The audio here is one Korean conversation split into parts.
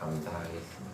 감사하겠습니다.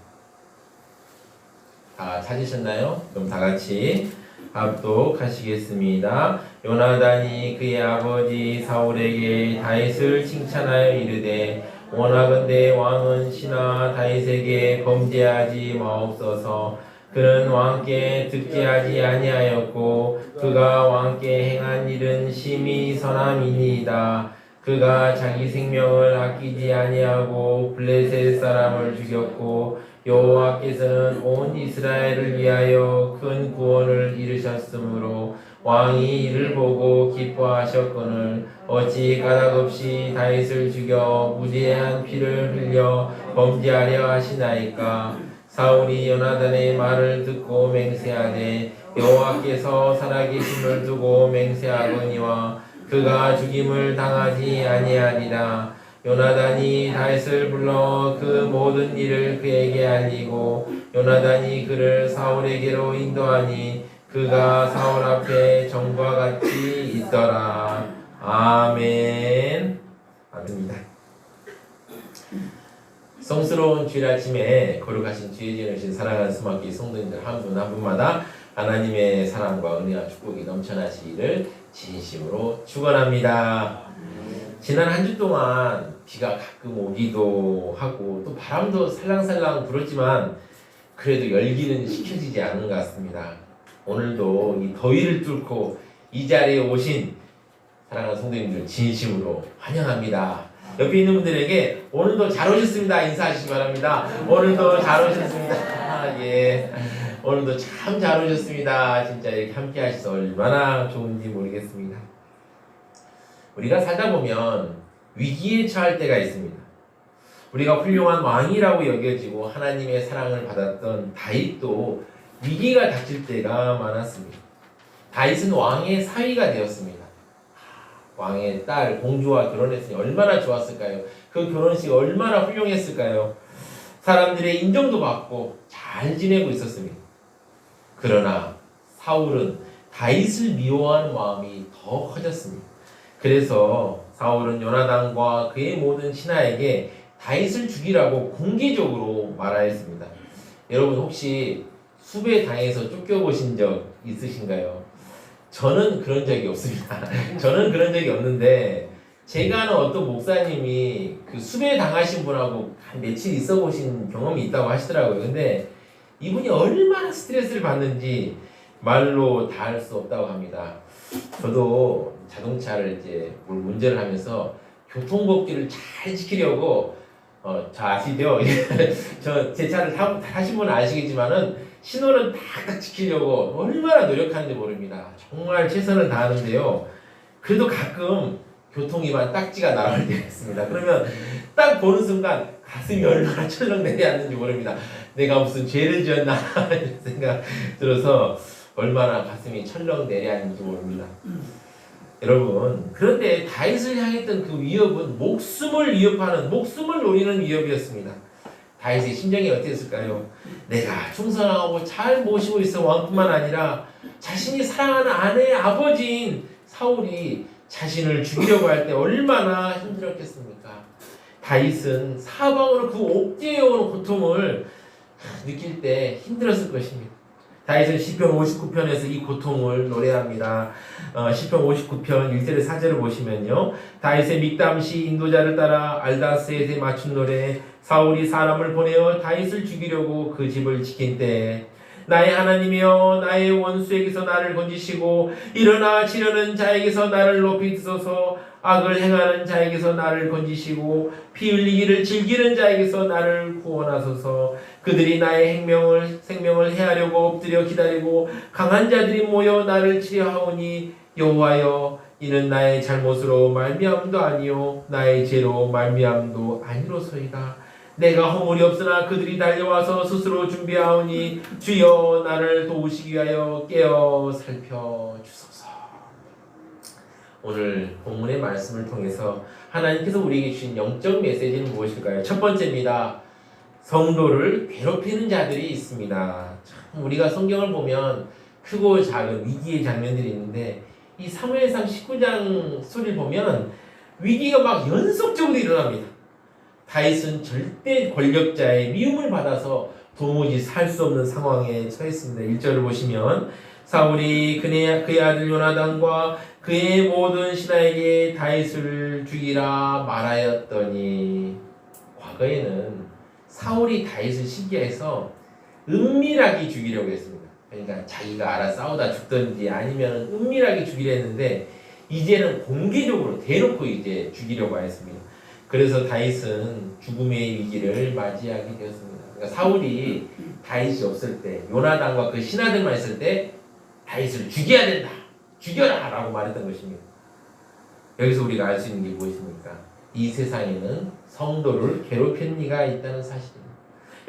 다 찾으셨나요? 그럼 다 같이 합독하시겠습니다. 요나단이 그의 아버지 사울에게 다윗을 칭찬하여 이르되 원하건대 왕은 신하 다윗에게 범죄하지 마옵소서. 그는 왕께 득죄하지 아니하였고 그가 왕께 행한 일은 심히 선함이니이다. 그가 자기 생명을 아끼지 아니하고 블레셋 사람을 죽였고 여호와께서는 온 이스라엘을 위하여 큰 구원을 이루셨으므로 왕이 이를 보고 기뻐하셨거늘 어찌 까닭없이 다윗을 죽여 무죄한 피를 흘려 범죄하려 하시나이까. 사울이 요나단의 말을 듣고 맹세하되 여호와께서 살아계심을 두고 맹세하거니와 그가 죽임을 당하지 아니하리라. 요나단이 다윗을 불러 그 모든 일을 그에게 알리고 요나단이 그를 사울에게로 인도하니 그가 사울 앞에 전과 같이 있더라. 아멘. 아멘입니다. 성스러운 주일 아침에 거룩하신 주의 지으신 사랑하는 수막기 성도님들 한 분 한 분마다 하나님의 사랑과 은혜와 축복이 넘쳐나시기를 진심으로 축원합니다. 지난 한 주 동안 비가 가끔 오기도 하고 또 바람도 살랑살랑 불었지만 그래도 열기는 식혀지지 않은 것 같습니다. 오늘도 이 더위를 뚫고 이 자리에 오신 사랑하는 성도님들 진심으로 환영합니다. 옆에 있는 분들에게 오늘도 잘 오셨습니다 인사하시기 바랍니다. 오늘도 잘 오셨습니다. 예, 오늘도 참 잘 오셨습니다. 진짜 이렇게 함께 하셔서 얼마나 좋은지 모르겠습니다. 우리가 살다 보면 위기에 처할 때가 있습니다. 우리가 훌륭한 왕이라고 여겨지고 하나님의 사랑을 받았던 다윗도 위기가 닥칠 때가 많았습니다. 다윗은 왕의 사위가 되었습니다. 왕의 딸 공주와 결혼했으니 얼마나 좋았을까요? 그 결혼식 얼마나 훌륭했을까요? 사람들의 인정도 받고 잘 지내고 있었습니다. 그러나 사울은 다윗을 미워하는 마음이 더 커졌습니다. 그래서 사울은 요나단과 그의 모든 신하에게 다윗을 죽이라고 공개적으로 말하였습니다. 여러분 혹시 수배당해서 쫓겨보신 적 있으신가요? 저는 그런 적이 없습니다. 저는 그런 적이 없는데 제가 아는 어떤 목사님이 그 수배당하신 분하고 한 며칠 있어 보신 경험이 있다고 하시더라고요. 근데 이분이 얼마나 스트레스를 받는지 말로 다 할 수 없다고 합니다. 저도 자동차를 이제 운전을 하면서 교통법규를 잘 지키려고 저 아시죠? 저 제 차를 타신 분은 아시겠지만은 신호는 딱 지키려고 얼마나 노력하는지 모릅니다. 정말 최선을 다하는데요. 그래도 가끔 교통위반 딱지가 나올 때가 있습니다. 그러면 딱 보는 순간 가슴이 얼마나 철렁 내려앉는지 모릅니다. 내가 무슨 죄를 지었나 이런 생각 들어서 얼마나 가슴이 철렁 내려앉는지 모릅니다. 여러분, 그런데 다윗을 향했던 그 위협은 목숨을 위협하는, 목숨을 노리는 위협이었습니다. 다윗의 심정이 어땠을까요? 내가 충성하고 잘 모시고 있어 왕뿐만 아니라 자신이 사랑하는 아내의 아버지인 사울이 자신을 죽이려고 할 때 얼마나 힘들었겠습니까? 다윗은 사방으로 그 옥죄어오는 고통을 느낄 때 힘들었을 것입니다. 다윗은 시편 59편에서 이 고통을 노래합니다. 시편 59편 1절에 4절을 보시면요. 다윗의 믹담시 인도자를 따라 알다스에 맞춘 노래. 사울이 사람을 보내어 다윗을 죽이려고 그 집을 지킨 때 나의 하나님이여 나의 원수에게서 나를 건지시고 일어나 치려는 자에게서 나를 높이 드소서. 악을 행하는 자에게서 나를 건지시고 피 흘리기를 즐기는 자에게서 나를 구원하소서. 그들이 나의 생명을 해하려고 엎드려 기다리고 강한 자들이 모여 나를 치려하오니 여호와여 이는 나의 잘못으로 말미암도 아니요 나의 죄로 말미암도 아니로소이다. 내가 허물이 없으나 그들이 달려와서 스스로 준비하오니 주여 나를 도우시기 위하여 깨어 살펴주소서. 오늘 본문의 말씀을 통해서 하나님께서 우리에게 주신 영적 메시지는 무엇일까요? 첫 번째입니다. 성도를 괴롭히는 자들이 있습니다. 참 우리가 성경을 보면 크고 작은 위기의 장면들이 있는데 이 사무엘상 19장 스토리를 보면 위기가 막 연속적으로 일어납니다. 다윗은 절대 권력자의 미움을 받아서 도무지 살 수 없는 상황에 처했습니다. 1절을 보시면 사울이 그의 아들 요나단과 그의 모든 신하에게 다윗을 죽이라 말하였더니, 과거에는 사울이 다윗을 시기해서 은밀하게 죽이려고 했습니다. 그러니까 자기가 알아 싸우다 죽든지 아니면 은밀하게 죽이려 했는데, 이제는 공개적으로 대놓고 이제 죽이려고 했습니다. 그래서 다윗은 죽음의 위기를 맞이하게 되었습니다. 그러니까 사울이 다윗이 없을 때, 요나단과 그 신하들만 있을 때 다윗을 죽여야 된다, 죽여라 라고 말했던 것입니다. 여기서 우리가 알 수 있는 게 무엇입니까? 이 세상에는 성도를 괴롭히는 이가 있다는 사실입니다.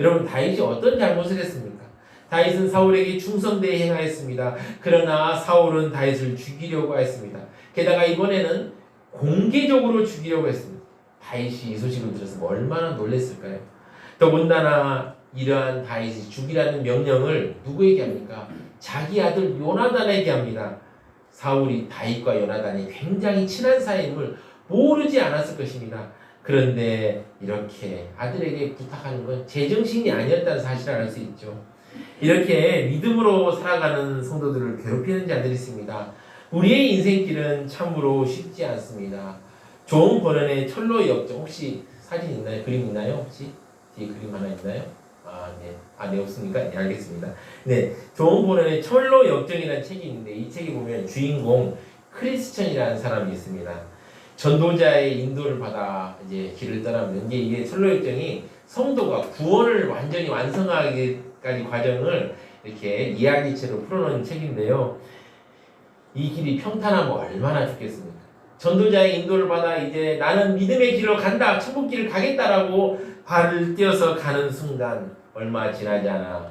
여러분, 다윗이 어떤 잘못을 했습니까? 다윗은 사울에게 충성되게 행하였습니다. 그러나 사울은 다윗을 죽이려고 했습니다. 게다가 이번에는 공개적으로 죽이려고 했습니다. 다윗이 이 소식을 들었으면 얼마나 놀랐을까요? 더군다나 이러한 다윗이 죽이라는 명령을 누구에게 합니까? 자기 아들 요나단에게 합니다. 사울이 다윗과 요나단이 굉장히 친한 사이임을 모르지 않았을 것입니다. 그런데 이렇게 아들에게 부탁하는 건 제정신이 아니었다는 사실을 알 수 있죠. 이렇게 믿음으로 살아가는 성도들을 괴롭히는 자들이 있습니다. 우리의 인생길은 참으로 쉽지 않습니다. 존 버넌의 철로의 역정, 혹시 사진 있나요? 그림 있나요? 혹시 뒤에 그림 하나 있나요? 네, 없습니까? 네, 알겠습니다. 네, 존 버넌의 철로 역정이라는 책이 있는데, 이 책에 보면 주인공 크리스천이라는 사람이 있습니다. 전도자의 인도를 받아 이제 길을 떠납니다. 이게 철로 역정이 성도가 구원을 완전히 완성하기까지 과정을 이렇게 이야기체로 풀어놓은 책인데요. 이 길이 평탄하면 얼마나 좋겠습니까? 전도자의 인도를 받아 이제 나는 믿음의 길로 간다, 천국 길을 가겠다라고 발을 떼어서 가는 순간 얼마 지나지 않아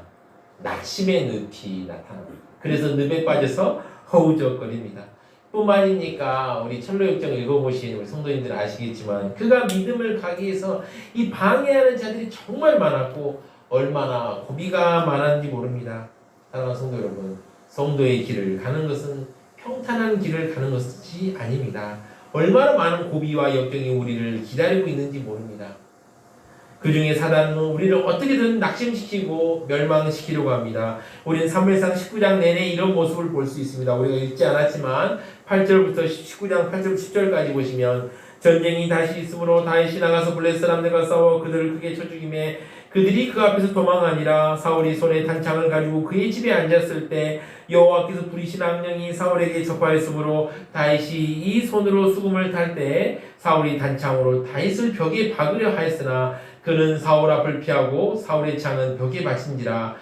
낙심의 늪이 나타납니다. 그래서 늪에 빠져서 허우적거립니다. 뿐만이니까 우리 철로역정 읽어보신 우리 성도님들 아시겠지만, 그가 믿음을 가기 위해서 이 방해하는 자들이 정말 많았고 얼마나 고비가 많았는지 모릅니다. 사랑하는 성도 여러분, 성도의 길을 가는 것은 평탄한 길을 가는 것이 아닙니다. 얼마나 많은 고비와 역경이 우리를 기다리고 있는지 모릅니다. 그 중에 사단은 우리를 어떻게든 낙심시키고 멸망시키려고 합니다. 우리는 사무엘상 19장 내내 이런 모습을 볼 수 있습니다. 우리가 읽지 않았지만 8절부터 19장 8절 10절까지 보시면, 전쟁이 다시 있으므로 다윗이 나가서 블레셋 사람들과 싸워 그들을 크게 쳐 죽이매 그들이 그 앞에서 도망하니라. 사울이 손에 단창을 가지고 그의 집에 앉았을 때 여호와께서 부리신 악령이 사울에게 접하였으므로 다윗이 이 손으로 수금을 탈 때 사울이 단창으로 다윗을 벽에 박으려 하였으나 그는 사울 앞을 피하고 사울의 창은 벽에 받친지라.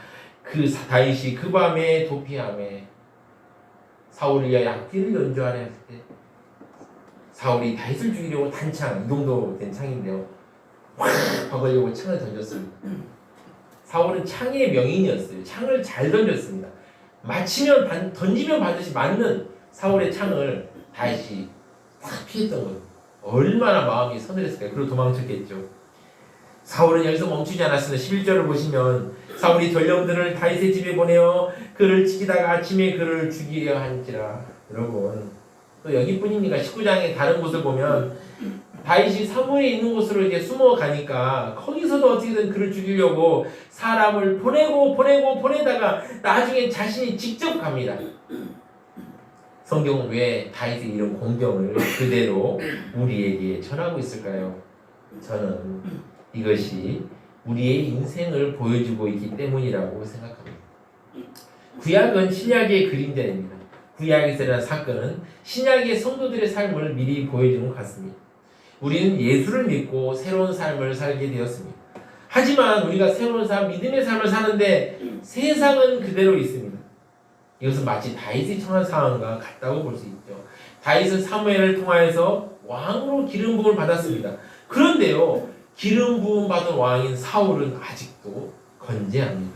그 다윗이 그 밤에 도피하매 사울을 위하여 악기를 연주하려 했을 때 사울이 다윗을 죽이려고 단창, 이 정도 된 창인데요, 확 박으려고 창을 던졌습니다. 사울은 창의 명인이었어요. 창을 잘 던졌습니다. 던지면 반드시 맞는 사울의 창을 다윗이 딱 피했던 거예요. 얼마나 마음이 서늘했을까요? 그리고 도망쳤겠죠. 사울은 여기서 멈추지 않았습니다. 11절을 보시면 사울이 전령들을 다윗의 집에 보내어 그를 지키다가 아침에 그를 죽이려 한지라. 여러분, 또 여기뿐입니까? 19장의 다른 곳을 보면 다윗이 사무엘에 있는 곳으로 이제 숨어가니까 거기서도 어떻게든 그를 죽이려고 사람을 보내다가 나중에 자신이 직접 갑니다. 성경은 왜 다윗의 이런 공경을 그대로 우리에게 전하고 있을까요? 저는 이것이 우리의 인생을 보여주고 있기 때문이라고 생각합니다. 구약은 신약의 그림자입니다. 구약에서 일어난 사건은 신약의 성도들의 삶을 미리 보여주는 것 같습니다. 우리는 예수를 믿고 새로운 삶을 살게 되었습니다. 하지만 우리가 새로운 삶, 믿음의 삶을 사는데 세상은 그대로 있습니다. 이것은 마치 다윗이 처한 상황과 같다고 볼 수 있죠. 다윗은 사무엘을 통하여서 왕으로 기름 부음을 받았습니다. 그런데요, 기름 부음 받은 왕인 사울은 아직도 건재합니다.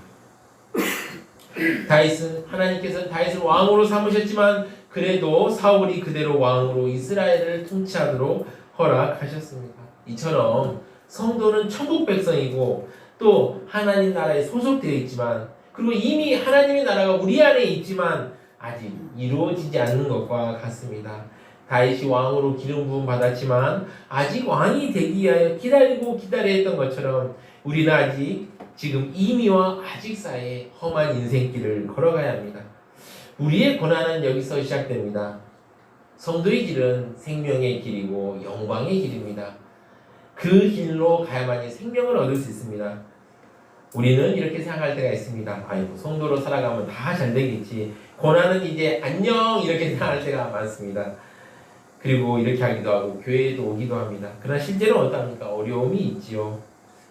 하나님께서는 다윗을 왕으로 삼으셨지만 그래도 사울이 그대로 왕으로 이스라엘을 통치하도록 허락하셨습니다. 이처럼 성도는 천국 백성이고 또 하나님 나라에 소속되어 있지만, 그리고 이미 하나님의 나라가 우리 안에 있지만 아직 이루어지지 않는 것과 같습니다. 다윗이 왕으로 기름 부음 받았지만 아직 왕이 되기 위하여 기다리고 기다려야 했던 것처럼 우리는 아직 지금 이미와 아직 사이에 험한 인생길을 걸어가야 합니다. 우리의 고난은 여기서 시작됩니다. 성도의 길은 생명의 길이고 영광의 길입니다. 그 길로 가야만이 생명을 얻을 수 있습니다. 우리는 이렇게 생각할 때가 있습니다. 아이고, 성도로 살아가면 다 잘 되겠지. 고난은 이제 안녕, 이렇게 생각할 때가 많습니다. 그리고 이렇게 하기도 하고 교회에도 오기도 합니다. 그러나 실제로 어떠합니까? 어려움이 있지요.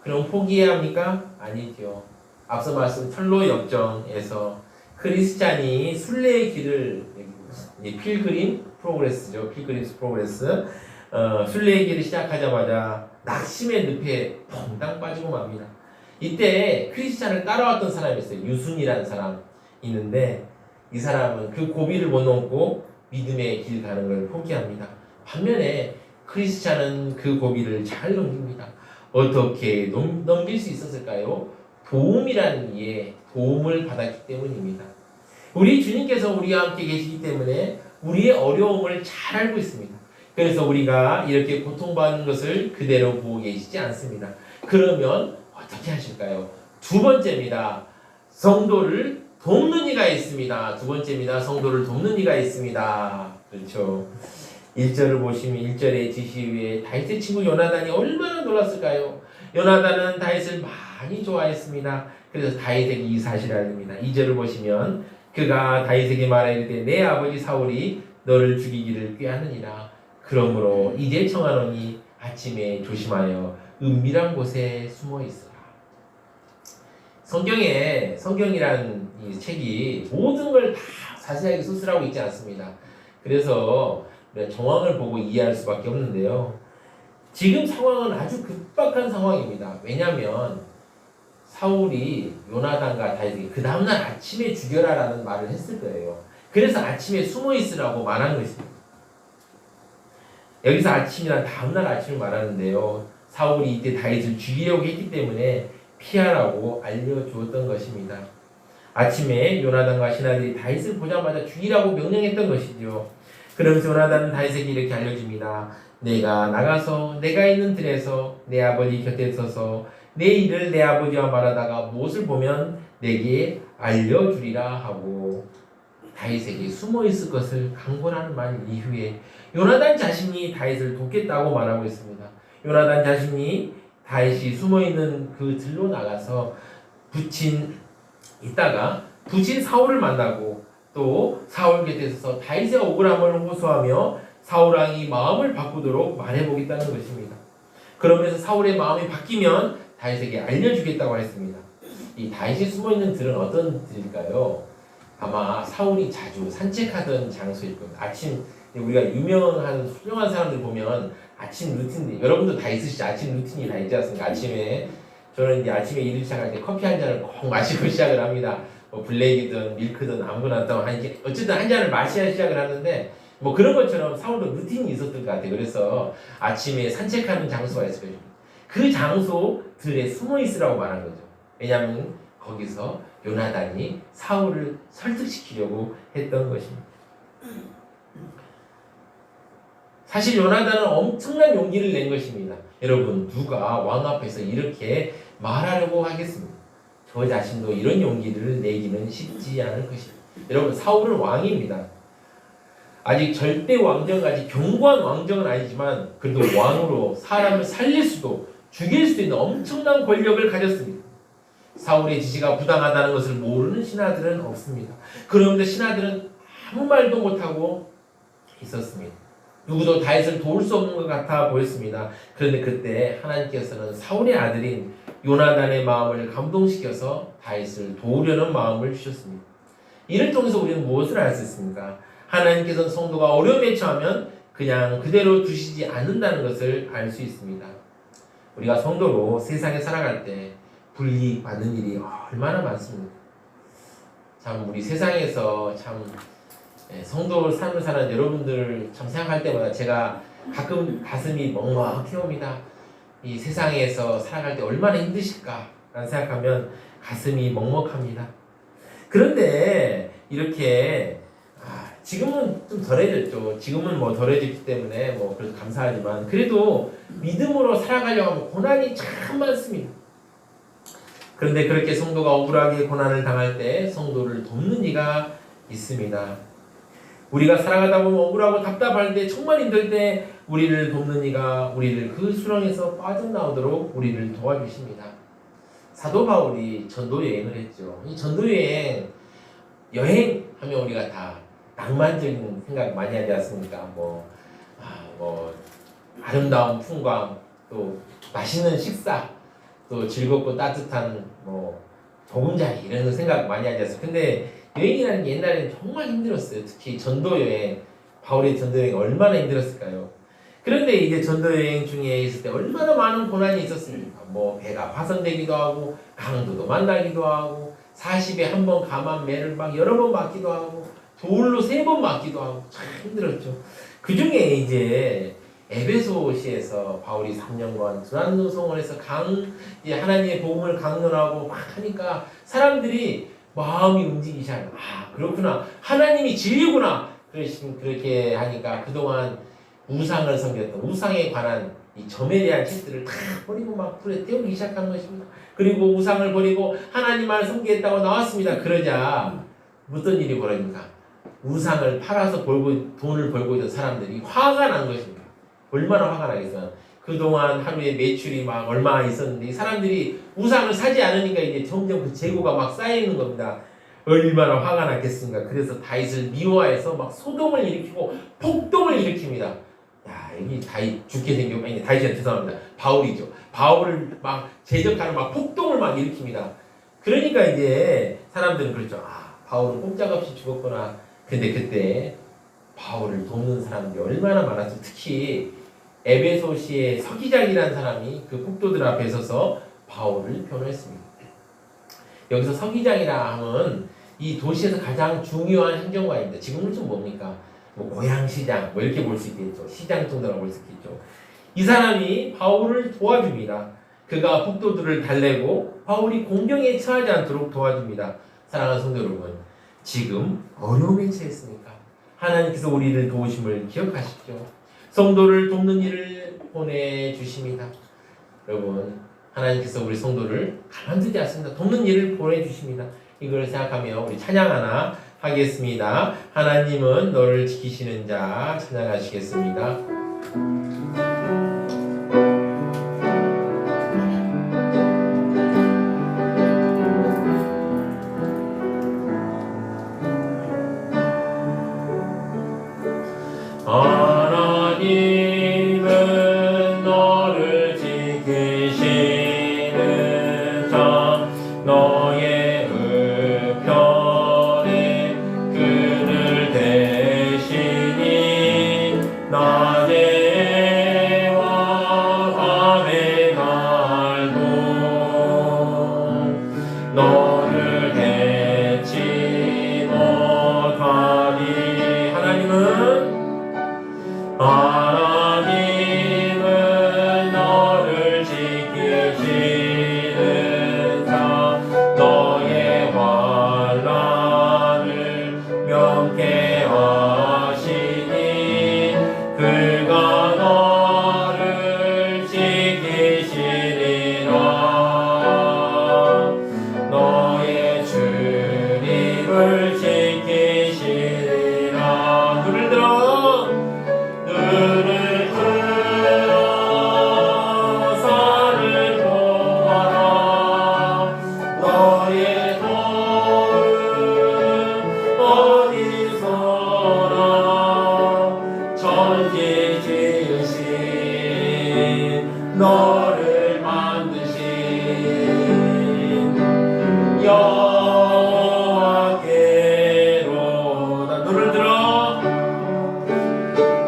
그럼 포기해야 합니까? 아니죠. 앞서 말씀 철로 역정에서 크리스찬이 순례의 길을 필그림 프로그레스죠. 필그림스 프로그레스. 순례의 길을 시작하자마자 낙심의 늪에 퐁당 빠지고 맙니다. 이때 크리스찬을 따라왔던 사람이 있어요. 유순이라는 사람 있는데 이 사람은 그 고비를 못 넘고 믿음의 길 가는 걸 포기합니다. 반면에 크리스찬은 그 고비를 잘 넘깁니다. 어떻게 넘길 수 있었을까요? 도움이라는 이에 도움을 받았기 때문입니다. 우리 주님께서 우리와 함께 계시기 때문에 우리의 어려움을 잘 알고 있습니다. 그래서 우리가 이렇게 고통받는 것을 그대로 보고 계시지 않습니다. 그러면 어떻게 하실까요? 두 번째입니다. 성도를 돕는 이가 있습니다. 두 번째입니다. 성도를 돕는 이가 있습니다. 그렇죠. 1절을 보시면 1절의 지시 위에 다윗의 친구 요나단이 얼마나 놀랐을까요? 요나단은 다윗을 많이 좋아했습니다. 그래서 다윗에게 이 사실을 알립니다. 2절을 보시면 그가 다윗에게 말하기를 내 아버지 사울이 너를 죽이기를 꾀하느니라. 그러므로 이제 청하노니 아침에 조심하여 은밀한 곳에 숨어 있으라. 성경이란 이 책이 모든 걸 다 자세하게 수술하고 있지 않습니다. 그래서 정황을 보고 이해할 수밖에 없는데요. 지금 상황은 아주 급박한 상황입니다. 왜냐하면 사울이 요나단과 다윗에게 그 다음날 아침에 죽여라라는 말을 했을 거예요. 그래서 아침에 숨어 있으라고 말한 것입니다. 여기서 아침이란 다음날 아침을 말하는데요. 사울이 이때 다윗을 죽이려고 했기 때문에 피하라고 알려주었던 것입니다. 아침에 요나단과 신하들이 다윗을 보자마자 죽이라고 명령했던 것이죠. 그러면서 요나단은 다윗에게 이렇게 알려줍니다. 내가 나가서 내가 있는 들에서 내 아버지 곁에 서서 내 일을 내 아버지와 말하다가 무엇을 보면 내게 알려주리라 하고 다윗에게 숨어 있을 것을 강권하는 말 이후에 요나단 자신이 다윗을 돕겠다고 말하고 있습니다. 요나단 자신이 다윗이 숨어 있는 그 들로 나가서 부친 사울을 만나고 또 사울 곁에 서서 다윗의 억울함을 호소하며 사울 왕이 마음을 바꾸도록 말해보겠다는 것입니다. 그러면서 사울의 마음이 바뀌면 다윗에게 알려주겠다고 했습니다. 이 다윗이 숨어 있는 들은 어떤 들일까요? 아마 사울이 자주 산책하던 장소일 겁니다. 아침 우리가 유명한 훌륭한 사람들 보면 아침 루틴, 여러분도 다 있으시죠? 아침 루틴이 다 있지 않습니까? 아침에 저는 이제 아침에 일을 시작할 때 커피 한 잔을 꼭 마시고 시작을 합니다. 뭐 블랙이든 밀크든 아무거나 어쨌든 한 잔을 마셔야 시작을 하는데 뭐 그런 것처럼 사울도 루틴이 있었던 것 같아요. 그래서 아침에 산책하는 장소가 있을 거예요. 그 장소들에 숨어 있으라고 말한 거죠. 왜냐하면 거기서 요나단이 사울을 설득시키려고 했던 것입니다. 사실 요나단은 엄청난 용기를 낸 것입니다. 여러분, 누가 왕 앞에서 이렇게 말하려고 하겠습니까? 저 자신도 이런 용기를 내기는 쉽지 않을 것입니다. 여러분, 사울은 왕입니다. 아직 절대 왕정까지 견고한 왕정은 아니지만 그래도 왕으로 사람을 살릴 수도 죽일 수도 있는 엄청난 권력을 가졌습니다. 사울의 지시가 부당하다는 것을 모르는 신하들은 없습니다. 그런데 신하들은 아무 말도 못하고 있었습니다. 누구도 다윗을 도울 수 없는 것 같아 보였습니다. 그런데 그때 하나님께서는 사울의 아들인 요나단의 마음을 감동시켜서 다윗을 도우려는 마음을 주셨습니다. 이를 통해서 우리는 무엇을 알 수 있습니까? 하나님께서는 성도가 어려움에 처하면 그냥 그대로 두시지 않는다는 것을 알 수 있습니다. 우리가 성도로 세상에 살아갈 때 불이익 받는 일이 얼마나 많습니까? 참 우리 세상에서 참 성도 삶을 사는 여러분들 참 생각할 때마다 제가 가끔 가슴이 멍멍해 옵니다. 이 세상에서 살아갈 때 얼마나 힘드실까라는 생각하면 가슴이 먹먹합니다. 그런데 이렇게 지금은 좀 덜해졌죠. 지금은 뭐 덜해졌기 때문에 뭐 그래서 감사하지만 그래도 믿음으로 살아가려고 하면 고난이 참 많습니다. 그런데 그렇게 성도가 억울하게 고난을 당할 때 성도를 돕는 이가 있습니다. 우리가 살아가다 보면 억울하고 답답할 때 정말 힘들 때 우리를 돕는 이가 우리를 그 수렁에서 빠져나오도록 우리를 도와주십니다. 사도 바울이 전도 여행을 했죠. 이 전도 여행하면 우리가 다 낭만적인 생각 많이 하지 않습니까? 뭐 아름다운 풍광, 또 맛있는 식사, 또 즐겁고 따뜻한 뭐 보금자리 이런 생각 많이 하지 않습니까? 근데 여행이라는 게 옛날에는 정말 힘들었어요. 특히 전도 여행, 바울의 전도 여행 얼마나 힘들었을까요? 그런데 이제 전도 여행 중에 있을 때 얼마나 많은 고난이 있었습니까? 뭐 배가 파손되기도 하고 강도도 만나기도 하고 40에 한 번 감한 매를 막 여러 번 맞기도 하고 돌로 3번 맞기도 하고 참 힘들었죠. 그 중에 이제 에베소시에서 바울이 3년간 두란노송을 해서 이제 하나님의 복음을 강론하고 막 하니까 사람들이 마음이 움직이기 시작해요. 아, 그렇구나. 하나님이 진리구나. 그렇게 하니까 그동안 우상을 섬겼던 우상에 관한 이 점에 대한 책들을 다 버리고 막 불에 태우기 시작한 것입니다. 그리고 우상을 버리고 하나님만 섬기겠다고 나왔습니다. 그러자 어떤 일이 벌어집니까? 우상을 팔아서 돈을 벌고 있던 사람들이 화가 난 것입니다. 얼마나 화가 나겠어요. 그동안 하루에 매출이 막 얼마 있었는데 이 사람들이 우상을 사지 않으니까 이제 점점 그 재고가 막 쌓이는 겁니다. 얼마나 화가 났겠습니까? 그래서 다윗을 미워해서 막 소동을 일으키고 폭동을 일으킵니다. 야, 여기 다윗 죽게 생겼고, 아니 다윗이 죄송합니다. 바울이죠. 바울을 막 제적하는 막 폭동을 막 일으킵니다. 그러니까 이제 사람들은 그렇죠. 아, 바울은 꼼짝없이 죽었구나. 근데 그때 바울을 돕는 사람들이 얼마나 많았죠. 특히 에베소시의 서기장이라는 사람이 그 폭도들 앞에 서서 바울을 변호했습니다. 여기서 서기장이라 하면 이 도시에서 가장 중요한 행정관입니다. 지금은 좀 뭡니까? 뭐 고향시장 뭐 이렇게 볼 수 있겠죠. 시장 정도라고 볼 수 있겠죠. 이 사람이 바울을 도와줍니다. 그가 폭도들을 달래고 바울이 공경에 처하지 않도록 도와줍니다. 사랑하는 성도 여러분, 지금 어려움에 처했으니까 하나님께서 우리를 도우심을 기억하십시오. 성도를 돕는 일을 보내주십니다. 여러분, 하나님께서 우리 성도를 가만두지 않습니다. 돕는 일을 보내주십니다. 이걸 생각하며 우리 찬양 하나 하겠습니다. 하나님은 너를 지키시는 자 찬양하시겠습니다. 하나님은 너를 지키시는 자 너의 우편에 그늘 대시니 낮에와 밤의 날도 너를 해치 못하니 하나님은 너를 지키시는 자 너의 환난을 명쾌하시니 그가 너를 지키시리라. 너의 주님을 지키시리라. 눈을 들어 산을 보아라. 너의 도움 어디서나 천지 지으신 너를 만드신 여호와께로다.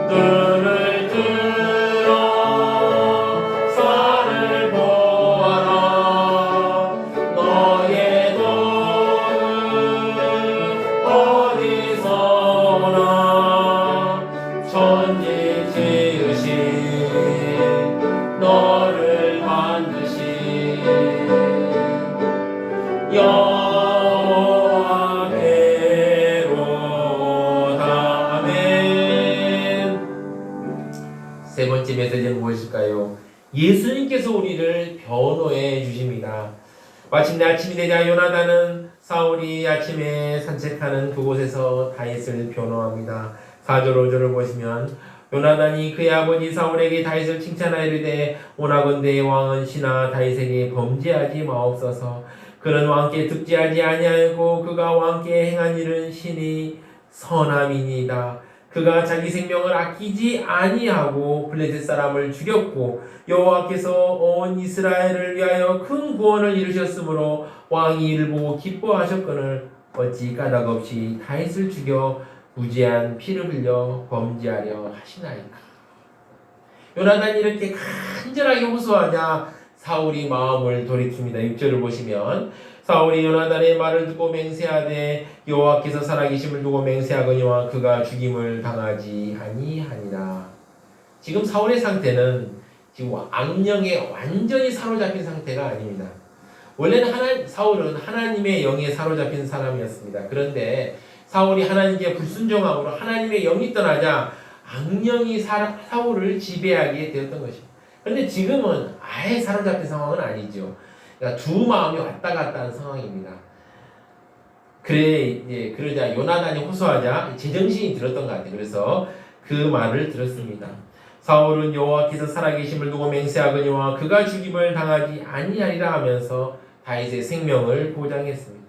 눈을 들어 산을 보아라. 너의 도움 어디서나 천지 지으신 너를 만드신 여호와께로다. 예수님께서 우리를 변호해 주십니다. 마침내 아침이 되자 요나단은 사울이 아침에 산책하는 그곳에서 다윗을 변호합니다. 4절 5절을 보시면 요나단이 그의 아버지 사울에게 다윗을 칭찬하여 이르되 원하건대 왕은 신하 다윗에게 범죄하지 마옵소서. 그는 왕께 득죄하지 아니하고 그가 왕께 행한 일은 신이 선함이니이다. 그가 자기 생명을 아끼지 아니하고 블레셋 사람을 죽였고 여호와께서 온 이스라엘을 위하여 큰 구원을 이루셨으므로 왕이 이를 보고 기뻐하셨거늘 어찌 까닭없이 다윗을 죽여 무죄한 피를 흘려 범죄하려 하시나이까. 요나단이 이렇게 간절하게 호소하자 사울이 마음을 돌이킵니다. 6절을 보시면 사울이 요나단의 말을 듣고 맹세하되 여호와께서 살아계심을 두고 맹세하거니와 그가 죽임을 당하지 아니하니라. 지금 사울의 상태는 지금 악령에 완전히 사로잡힌 상태가 아닙니다. 원래는 사울은 하나님의 영에 사로잡힌 사람이었습니다. 그런데 사울이 하나님께 불순종함으로 하나님의 영이 떠나자 악령이 사울을 지배하게 되었던 것입니다. 그런데 지금은 아예 사로잡힌 상황은 아니죠. 그러니까 두 마음이 왔다 갔다 하는 상황입니다. 그러자 요나단이 호소하자 제정신이 들었던 것 같아요. 그래서 그 말을 들었습니다. 사울은 여호와께서 살아계심을 두고 맹세하거니와 그가 죽임을 당하지 아니하리라 하면서 다윗의 생명을 보장했습니다.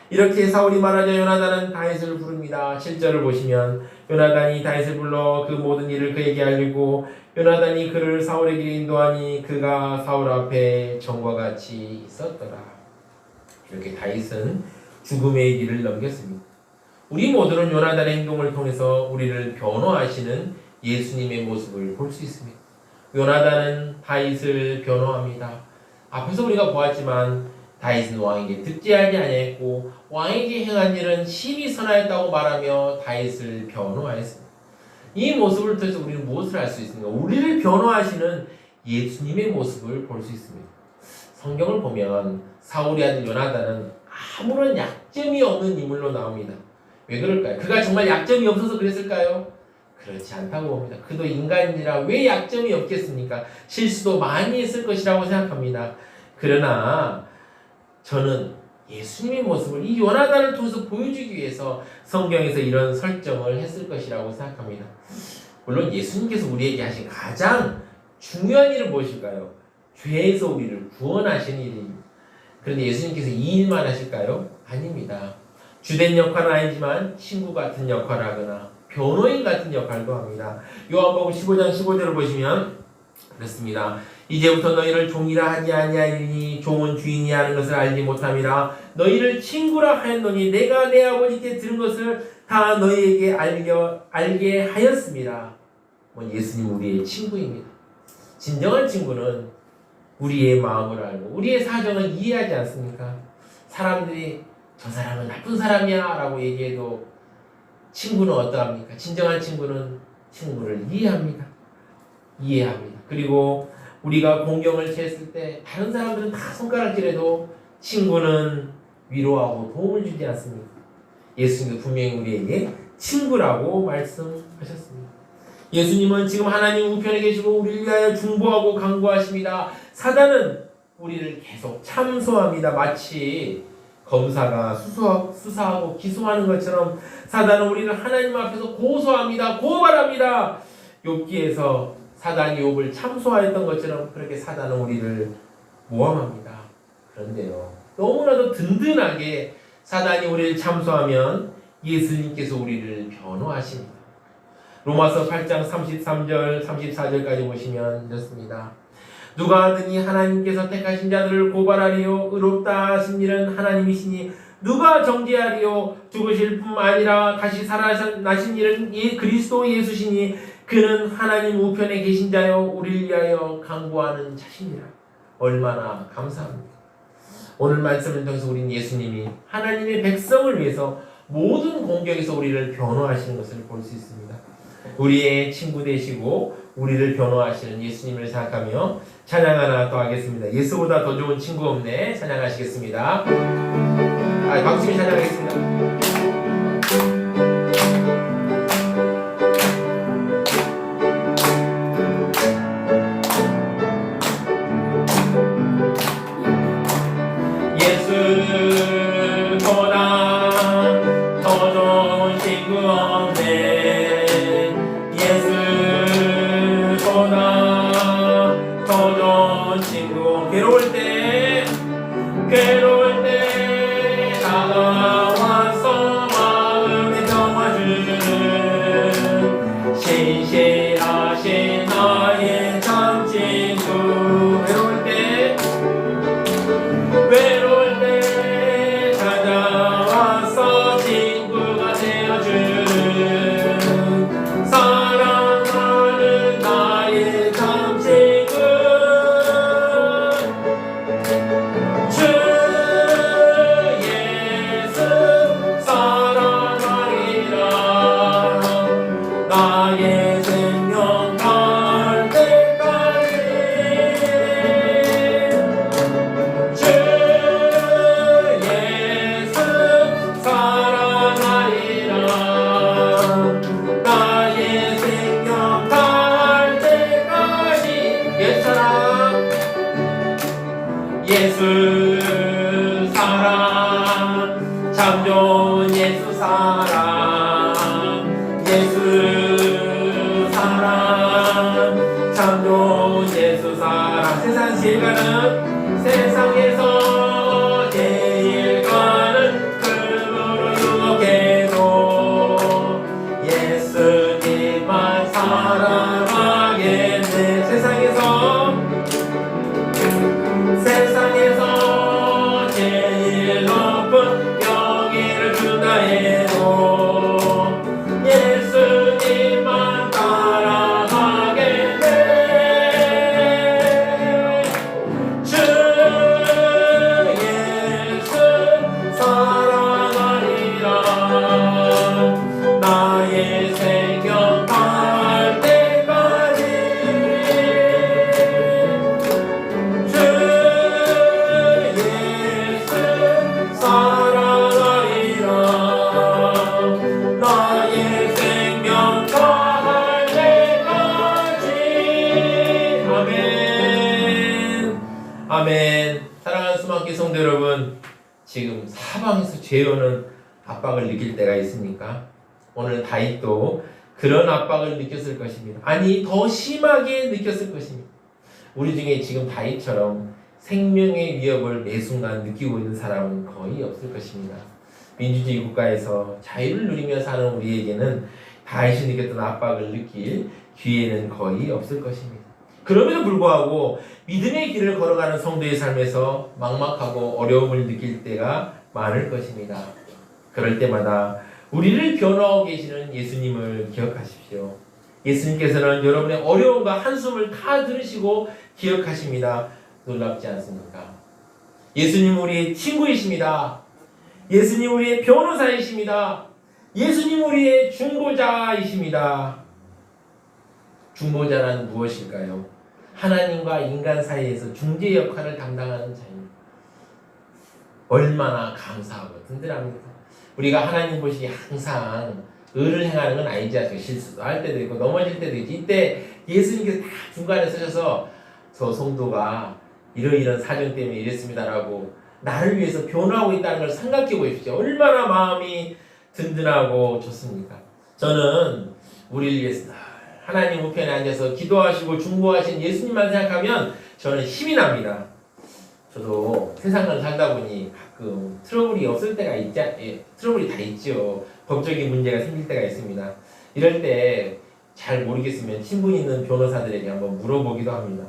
이렇게 사울이 말하자 요나단은 다윗을 부릅니다. 7절을 보시면 요나단이 다윗을 불러 그 모든 일을 그에게 알리고 요나단이 그를 사울에게 인도하니 그가 사울 앞에 전과 같이 있었더라. 이렇게 다윗은 죽음의 길을 넘겼습니다. 우리 모두는 요나단의 행동을 통해서 우리를 변호하시는 예수님의 모습을 볼 수 있습니다. 요나단은 다윗을 변호합니다. 앞에서 우리가 보았지만 다윗은 왕에게 득죄하지 아니했고 왕에게 행한 일은 심히 선하였다고 말하며 다윗을 변호하였습니다. 이 모습을 통해서 우리는 무엇을 알 수 있습니까? 우리를 변호하시는 예수님의 모습을 볼 수 있습니다. 성경을 보면 사울의 아들 요나단은 아무런 약점이 없는 인물로 나옵니다. 왜 그럴까요? 그가 정말 약점이 없어서 그랬을까요? 그렇지 않다고 봅니다. 그도 인간이라 왜 약점이 없겠습니까? 실수도 많이 했을 것이라고 생각합니다. 그러나 저는 예수님의 모습을 이 요나단을 통해서 보여주기 위해서 성경에서 이런 설정을 했을 것이라고 생각합니다. 물론 예수님께서 우리에게 하신 가장 중요한 일은 무엇일까요? 죄에서 우리를 구원하시는 일입니다. 그런데 예수님께서 이 일만 하실까요? 아닙니다. 주된 역할은 아니지만 친구 같은 역할을 하거나 변호인 같은 역할도 합니다. 요한복음 15장 15절을 보시면 그렇습니다. 이제부터 너희를 종이라 하지 아니하리니 종은 주인이 하는 것을 알지 못함이라. 너희를 친구라 하였노니 내가 내 아버지께 들은 것을 다 너희에게 알게 하였습니다. 예수님 우리의 친구입니다. 진정한 친구는 우리의 마음을 알고 우리의 사정을 이해하지 않습니까? 사람들이 저 사람은 나쁜 사람이야 라고 얘기해도 친구는 어떠합니까? 진정한 친구는 친구를 이해합니다. 그리고 우리가 공경을 취했을 때 다른 사람들은 다 손가락질해도 친구는 위로하고 도움을 주지 않습니까? 예수님도 분명히 우리에게 친구라고 말씀하셨습니다. 예수님은 지금 하나님 우편에 계시고 우리를 위하여 중보하고 간구하십니다. 사단은 우리를 계속 참소합니다. 마치 검사가 수사하고 기소하는 것처럼 사단은 우리를 하나님 앞에서 고소합니다. 고발합니다. 욥기에서 사단이 욥을 참소하였던 것처럼 그렇게 사단은 우리를 모함합니다. 그런데요, 너무나도 든든하게 사단이 우리를 참소하면 예수님께서 우리를 변호하십니다. 로마서 8장 33절 34절까지 보시면 이렇습니다. 누가 하더니 하나님께서 택하신 자들을 고발하리요 의롭다 하신 일은 하나님이시니 누가 정죄하리요 죽으실 뿐 아니라 다시 살아나신 일은 그리스도 예수시니 그는 하나님 우편에 계신 자요 우리를 위하여 간구하는 자십니다. 얼마나 감사합니다. 오늘 말씀을 통해서 우리는 예수님이 하나님의 백성을 위해서 모든 공경에서 우리를 변호하시는 것을 볼 수 있습니다. 우리의 친구 되시고 우리를 변호하시는 예수님을 생각하며 찬양 하나 더 하겠습니다. 예수보다 더 좋은 친구 없네. 찬양하시겠습니다. 박수미 찬양하겠습니다. 괴로울 때 다가와서 마음에 평화주는 신실하신 나의 참 친구. 외로울 때 찾아와서 친구가 되어주는 사랑하는 나의 참 친구. 주 예수 사랑하리라. 나의 생명 갈 때까지 주 예수 사랑하리라. 나의 생명 갈 때까지. 예수 사랑, 예수 사랑, 참 좋은 예수 사랑. 예수 사랑, 참 좋은 예수 사랑. 세상 제일 가는, 세상에서 제일 가는 그분으로 유혹해도 예수님만 사랑하겠네. 세상에서 제일 높은 명예를 준다 해도 예수님만 따라가겠네. 주 예수 사랑하리라. 나의 생명 갈 때까지 주 예수 사랑하리라. 나의 생명 갈 때까지. 아멘. 아멘. 사랑하는 수막기 성도 여러분, 지금 사방에서 죄오는 압박을 느낄 때가 있습니까? 오늘 다윗도 그런 압박을 느꼈을 것입니다. 아니, 더 심하게 느꼈을 것입니다. 우리 중에 지금 다윗처럼 생명의 위협을 매 순간 느끼고 있는 사람은 거의 없을 것입니다. 민주주의 국가에서 자유를 누리며 사는 우리에게는 다윗이 느꼈던 압박을 느낄 기회는 거의 없을 것입니다. 그럼에도 불구하고 믿음의 길을 걸어가는 성도의 삶에서 막막하고 어려움을 느낄 때가 많을 것입니다. 그럴 때마다 우리를 변호하고 계시는 예수님을 기억하십시오. 예수님께서는 여러분의 어려움과 한숨을 다 들으시고 기억하십니다. 놀랍지 않습니까? 예수님 우리의 친구이십니다. 예수님 우리의 변호사이십니다. 예수님 우리의 중보자이십니다. 중보자란 무엇일까요? 하나님과 인간 사이에서 중재 역할을 담당하는 자입니다. 얼마나 감사하고 든든합니까? 우리가 하나님 보시기에 항상 의를 행하는 건 아니지. 실수도 할 때도 있고 넘어질 때도 있지. 이때 예수님께서 다 중간에 서셔서 저 성도가 이러이런 사정 때문에 이랬습니다라고 나를 위해서 변호하고 있다는 걸 생각해 보십시오. 얼마나 마음이 든든하고 좋습니까? 저는 우리를 위해서 하나님 우편에 앉아서 기도하시고 중보하신 예수님만 생각하면 저는 힘이 납니다. 저도 세상을 살다 보니 가끔 트러블이 없을 때가 트러블이 다 있죠. 법적인 문제가 생길 때가 있습니다. 이럴 때 잘 모르겠으면 친분 있는 변호사들에게 한번 물어보기도 합니다.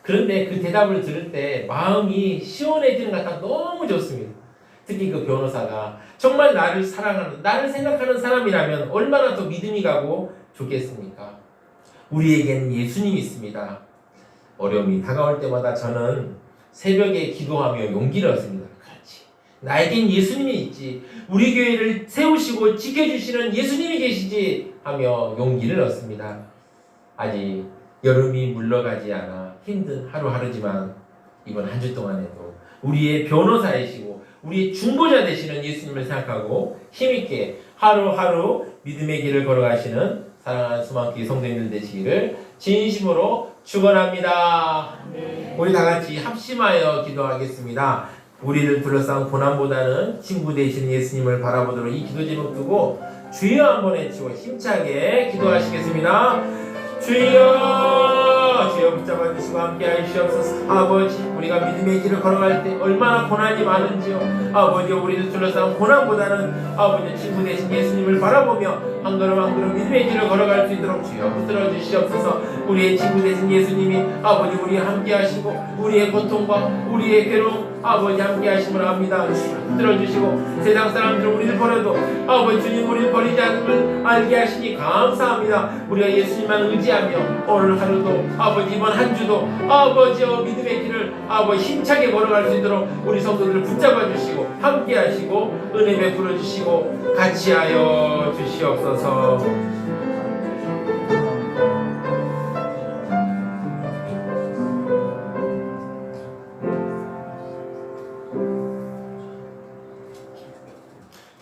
그런데 그 대답을 들을 때 마음이 시원해지는 것 같아 너무 좋습니다. 특히 그 변호사가 정말 나를 사랑하는, 나를 생각하는 사람이라면 얼마나 더 믿음이 가고 좋겠습니까? 우리에겐 예수님이 있습니다. 어려움이 다가올 때마다 저는 새벽에 기도하며 용기를 얻습니다. 그렇지. 나에겐 예수님이 있지. 우리 교회를 세우시고 지켜주시는 예수님이 계시지 하며 용기를 얻습니다. 아직 여름이 물러가지 않아 힘든 하루하루지만 이번 한 주 동안에도 우리의 변호사이시고 우리의 중보자 되시는 예수님을 생각하고 힘있게 하루하루 믿음의 길을 걸어가시는 사랑하는 수만기 성도님들 되시기를 진심으로 축원합니다. 우리 다 같이 합심하여 기도하겠습니다. 우리를 둘러싼 고난보다는 친구 되시는 예수님을 바라보도록 이 기도 제목 두고 주여 한번 외치고 힘차게 기도하시겠습니다. 주여 주여 붙잡아 주시고 함께 하시옵소서. 아버지, 우리가 믿음의 길을 걸어갈 때 얼마나 고난이 많은지요. 아버지, 우리를 둘러싼 고난보다는 아버지 친구 대신 예수님을 바라보며 한 걸음 한 걸음 믿음의 길을 걸어갈 수 있도록 주여 붙들어 주시옵소서. 우리의 친구 대신 예수님이 아버지 우리와 함께 하시고 우리의 고통과 우리의 괴로움 아버지 함께 하심을 압니다. 붙들어 주시고 세상 사람들은 우리를 버려도 아버지 주님 우리를 버리지 않음을 알게 하시니 감사합니다. 우리가 예수님만 의지하며 오늘 하루도 아버지 이번 한 주도 아버지여 믿음의 길을 아버지 힘차게 걸어갈 수 있도록 우리 성도들을 붙잡아 주시고 함께 하시고 은혜 베풀어 주시고 같이 하여 주시옵소서.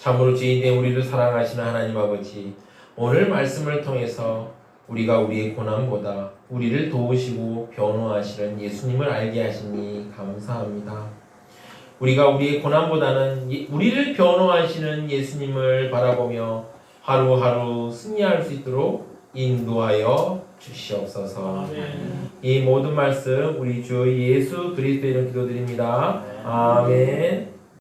참으로 죄인된 우리를 사랑하시는 하나님 아버지, 오늘 말씀을 통해서 우리가 우리의 고난보다 우리를 도우시고 변호하시는 예수님을 알게 하시니 감사합니다. 우리가 우리의 고난보다는 우리를 변호하시는 예수님을 바라보며 하루하루 승리할 수 있도록 인도하여 주시옵소서. 이 모든 말씀 우리 주 예수 그리스도 이름 기도드립니다. 아멘.